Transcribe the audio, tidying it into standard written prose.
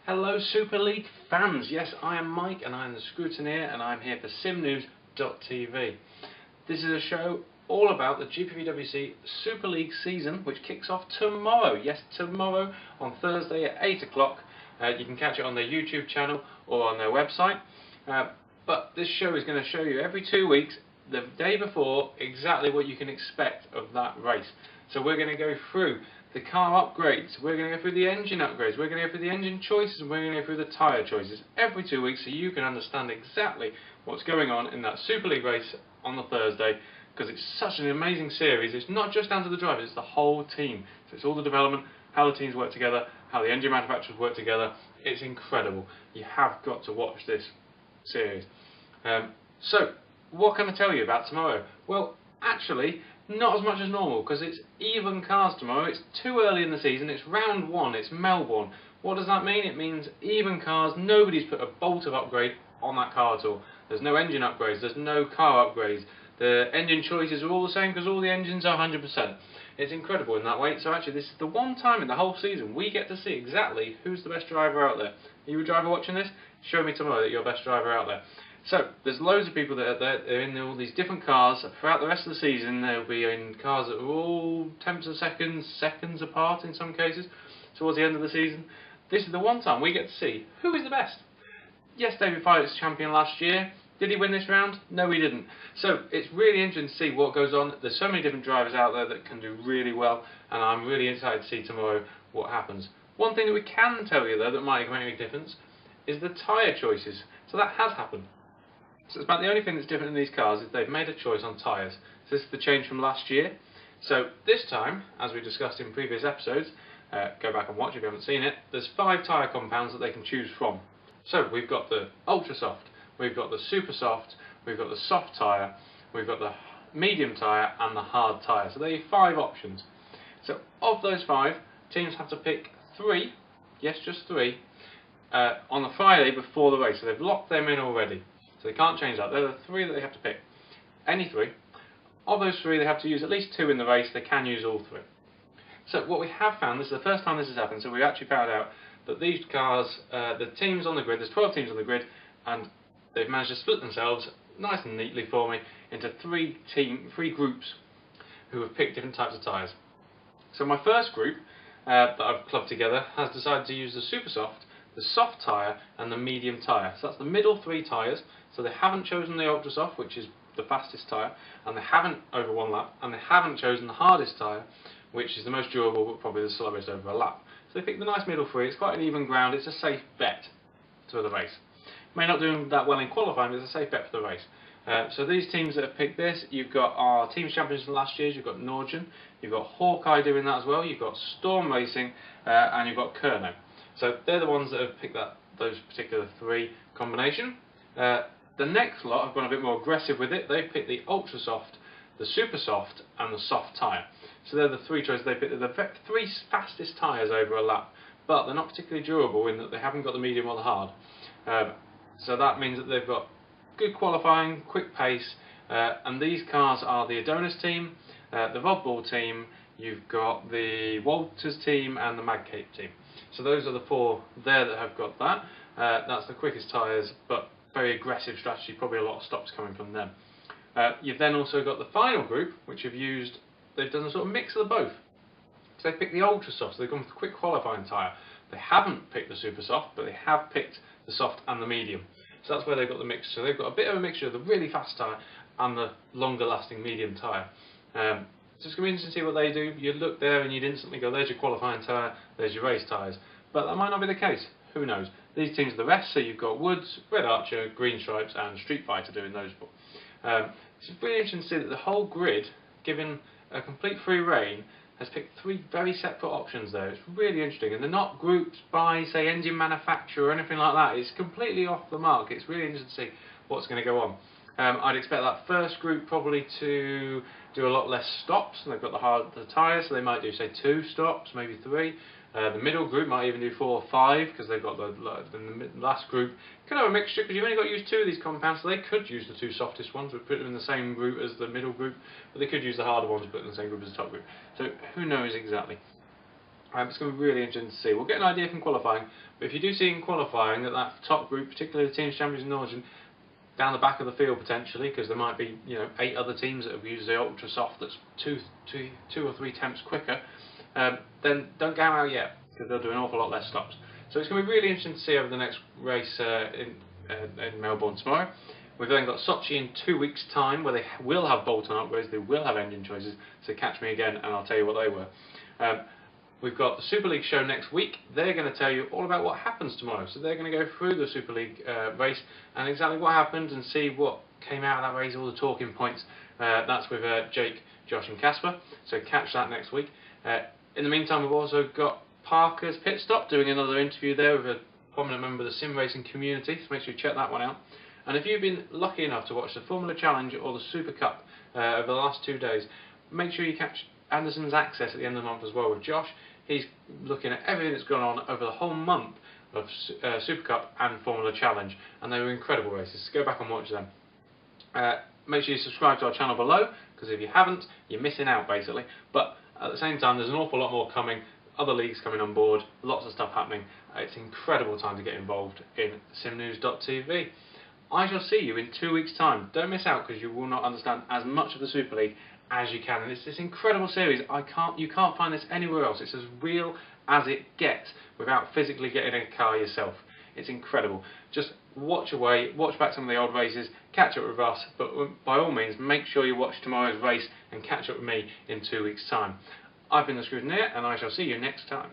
Hello Super League fans, yes I am Mike and I am the Scrutineer and I'm here for SimNews.TV. This is a show all about the GPVWC Super League season which kicks off tomorrow, yes tomorrow on Thursday at 8 o'clock. You can catch it on their YouTube channel or on their website, but this show is going to show you every 2 weeks, the day before, exactly what you can expect of that race. So we're going to go through the car upgrades, we're going to go through the engine upgrades, we're going to go through the engine choices, and we're going to go through the tyre choices every 2 weeks so you can understand exactly what's going on in that Super League race on the Thursday, because it's such an amazing series. It's not just down to the drivers, it's the whole team. So it's all the development, how the teams work together, how the engine manufacturers work together. It's incredible. You have got to watch this series. So what can I tell you about tomorrow? Well, actually, not as much as normal, because it's even cars tomorrow. It's too early in the season. It's round one. It's Melbourne. What does that mean? It means even cars. Nobody's put a bolt of upgrade on that car at all. There's no engine upgrades. There's no car upgrades. The engine choices are all the same because all the engines are 100%. It's incredible in that way. So actually, this is the one time in the whole season we get to see exactly who's the best driver out there. Are you a driver watching this? Show me tomorrow that you're the best driver out there. So, there's loads of people that are there. They're in all these different cars. Throughout the rest of the season, they'll be in cars that are all tenths of seconds, seconds apart in some cases, towards the end of the season. This is the one time we get to see who is the best. Yes, David Fite was champion last year. Did he win this round? No, he didn't. So, it's really interesting to see what goes on. There's so many different drivers out there that can do really well, and I'm really excited to see tomorrow what happens. One thing that we can tell you, though, that might make a difference, is the tyre choices. So that has happened. So it's about the only thing that's different in these cars is they've made a choice on tyres. So this is the change from last year. So this time, as we discussed in previous episodes, go back and watch if you haven't seen it, there's 5 tyre compounds that they can choose from. So we've got the ultra soft, we've got the super soft, we've got the soft tyre, we've got the medium tyre and the hard tyre. So there are 5 options. So of those 5, teams have to pick 3, yes just 3, on the Friday before the race. So they've locked them in already. So they can't change that. There are 3 that they have to pick. Any 3. Of those 3, they have to use at least 2 in the race. They can use all 3. So what we have found, this is the first time this has happened, so we actually found out that these cars, the teams on the grid, there's 12 teams on the grid, and they've managed to split themselves nice and neatly for me into 3 groups who have picked different types of tyres. So my first group that I've clubbed together has decided to use the super soft, the soft tyre and the medium tyre. So that's the middle 3 tyres. So they haven't chosen the ultra soft, which is the fastest tyre, and they haven't over 1 lap, and they haven't chosen the hardest tyre, which is the most durable but probably the slowest over a lap. So they picked the nice middle 3. It's quite an even ground. It's a safe bet for the race. May not do that well in qualifying, but it's a safe bet for the race. So these teams that have picked this, you've got our team champions from last year. You've got Norgen, you've got Hawkeye doing that as well. You've got Storm Racing, and you've got Kerno. So they're the ones that have picked those particular 3 combination. The next lot have gone a bit more aggressive with it. They've picked the ultra soft, the super soft and the soft tyre. So they're the 3 choices they picked. They're the 3 fastest tyres over a lap, but they're not particularly durable in that they haven't got the medium or the hard. So that means that they've got good qualifying, quick pace, and these cars are the Adonis team, the Rodball team, you've got the Walters team and the Magcape team. So those are the 4 there that have got that. That's the quickest tyres, but very aggressive strategy, probably a lot of stops coming from them. You've then also got the final group, which they've done a sort of mix of the both. So they've picked the ultra soft, so they've gone for the quick qualifying tyre. They haven't picked the super soft, but they have picked the soft and the medium. So that's where they've got the mix. So they've got a bit of a mixture of the really fast tyre and the longer lasting medium tyre. So it's going to be interesting to see what they do. You'd look there and you'd instantly go, there's your qualifying tyre, there's your race tyres. But that might not be the case. Who knows? These teams are the rest, so you've got Woods, Red Archer, Green Stripes and Street Fighter doing those 4. It's really interesting to see that the whole grid, given a complete free rein, has picked 3 very separate options there. It's really interesting, and they're not grouped by, say, engine manufacturer or anything like that. It's completely off the mark. It's really interesting to see what's going to go on. I'd expect that first group probably to do a lot less stops, and they've got the tyres, so they might do, say, 2 stops, maybe 3. The middle group might even do 4 or 5, because they've got the last group. Could have a mixture, because you've only got to use 2 of these compounds, so they could use the 2 softest ones, but put them in the same group as the middle group, but they could use the harder ones, put them in the same group as the top group. So who knows exactly. It's going to be really interesting to see. We'll get an idea from qualifying, but if you do see in qualifying that top group, particularly the teams champions in origin, down the back of the field potentially, because there might be 8 other teams that have used the ultra soft that's two or three tenths quicker, then don't go out yet, because they'll do an awful lot less stops. So it's going to be really interesting to see over the next race in Melbourne tomorrow. We've then got Sochi in 2 weeks' time, where they will have bolt-on upgrades, they will have engine choices, so catch me again and I'll tell you what they were. We've got the Super League show next week. They're going to tell you all about what happens tomorrow. So they're going to go through the Super League race and exactly what happened and see what came out of that race, all the talking points. That's with Jake, Josh and Casper. So catch that next week. In the meantime, we've also got Parker's Pit Stop, doing another interview there with a prominent member of the sim racing community. So make sure you check that one out. And if you've been lucky enough to watch the Formula Challenge or the Super Cup over the last 2 days, make sure you catch Anderson's Access at the end of the month as well with Josh. He's looking at everything that's gone on over the whole month of Super Cup and Formula Challenge, and they were incredible races. So go back and watch them. Make sure you subscribe to our channel below, because if you haven't, you're missing out basically. But at the same time, there's an awful lot more coming, other leagues coming on board, lots of stuff happening. It's an incredible time to get involved in SimNews.TV. I shall see you in 2 weeks' time. Don't miss out, because you will not understand as much of the Super League as you can. And it's this incredible series. You can't find this anywhere else. It's as real as it gets without physically getting in a car yourself. It's incredible. Just watch away, watch back some of the old races, catch up with us, but by all means make sure you watch tomorrow's race and catch up with me in 2 weeks' time. I've been the Scrutineer, and I shall see you next time.